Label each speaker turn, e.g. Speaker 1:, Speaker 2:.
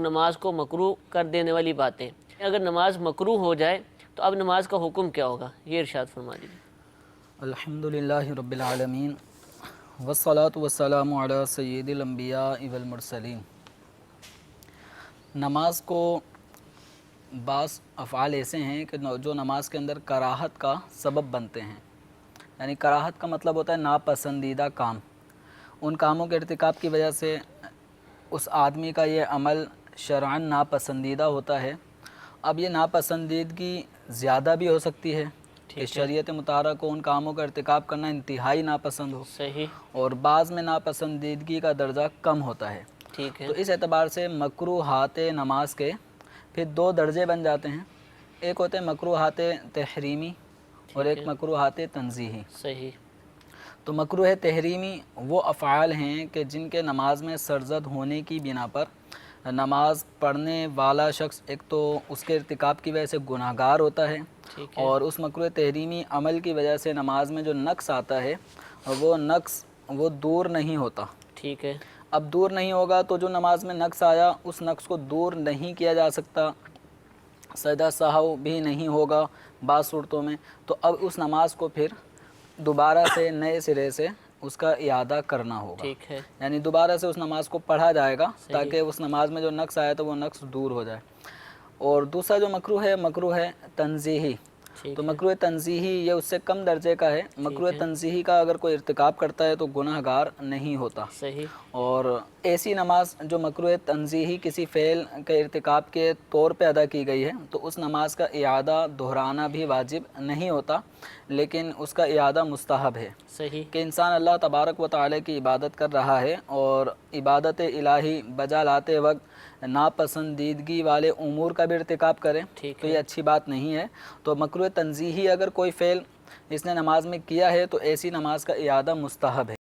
Speaker 1: نماز کو مکروہ کر دینے والی باتیں، اگر نماز مکروہ ہو جائے تو اب نماز کا حکم کیا ہوگا، یہ ارشاد فرما دیجیے۔
Speaker 2: الحمدللہ رب العالمین والصلاة والسلام علی سید الانبیاء والمرسلین۔ نماز کو بعض افعال ایسے ہیں کہ جو نماز کے اندر کراہت کا سبب بنتے ہیں، یعنی کراہت کا مطلب ہوتا ہے ناپسندیدہ کام، ان کاموں کے ارتکاب کی وجہ سے اس آدمی کا یہ عمل شرعاً ناپسندیدہ ہوتا ہے۔ اب یہ ناپسندیدگی زیادہ بھی ہو سکتی ہے کہ شریعت مطہرہ کو ان کاموں کا ارتکاب کرنا انتہائی ناپسند ہو،
Speaker 1: صحیح،
Speaker 2: اور بعض میں ناپسندیدگی کا درجہ کم ہوتا ہے۔
Speaker 1: ٹھیک ہے،
Speaker 2: تو اس اعتبار سے مکروہات نماز کے پھر دو درجے بن جاتے ہیں، ایک ہوتے ہیں مکروہات تحریمی اور ایک مکروہات تنزیہی۔
Speaker 1: صحیح،
Speaker 2: تو مکروہ تحریمی وہ افعال ہیں کہ جن کے نماز میں سرزد ہونے کی بنا پر نماز پڑھنے والا شخص ایک تو اس کے ارتکاب کی وجہ سے گناہ گار ہوتا ہے،
Speaker 1: ٹھیک ہے،
Speaker 2: اور اس مکروہ تحریمی عمل کی وجہ سے نماز میں جو نقص آتا ہے وہ نقص دور نہیں ہوتا۔
Speaker 1: ٹھیک ہے،
Speaker 2: اب دور نہیں ہوگا تو جو نماز میں نقص آیا اس نقص کو دور نہیں کیا جا سکتا، سجدہ سہو بھی نہیں ہوگا بعض صورتوں میں، تو اب اس نماز کو پھر دوبارہ سے نئے سرے سے اس کا اعادہ کرنا ہوگا،
Speaker 1: ٹھیک ہے،
Speaker 2: یعنی دوبارہ سے اس نماز کو پڑھا جائے گا
Speaker 1: صحیح،
Speaker 2: تاکہ اس نماز میں جو نقص آیا تو وہ نقص دور ہو جائے۔ اور دوسرا جو مکروہ ہے تنزیہی۔
Speaker 1: ٹھیک
Speaker 2: تو
Speaker 1: ہے،
Speaker 2: مکروہ تنزیہی یہ اس سے کم درجے کا ہے۔ مکروہ تنزیہی کا اگر کوئی ارتکاب کرتا ہے تو گناہ گار نہیں ہوتا،
Speaker 1: صحیح،
Speaker 2: اور ایسی نماز جو مکروہ تنزیہی کسی فعل کے ارتکاب کے طور پہ ادا کی گئی ہے تو اس نماز کا اعادہ دہرانا بھی واجب نہیں ہوتا، لیکن اس کا اعادہ مستحب ہے
Speaker 1: صحیح،
Speaker 2: کہ انسان اللہ تبارک و تعالی کی عبادت کر رہا ہے اور عبادت الہی بجا لاتے وقت ناپسندیدگی والے امور کا بھی ارتکاب کرے
Speaker 1: ٹھیک
Speaker 2: تو
Speaker 1: ہے،
Speaker 2: یہ اچھی بات نہیں ہے۔ تو مکروہ تنزیہی اگر کوئی فعل اس نے نماز میں کیا ہے تو ایسی نماز کا اعادہ مستحب ہے۔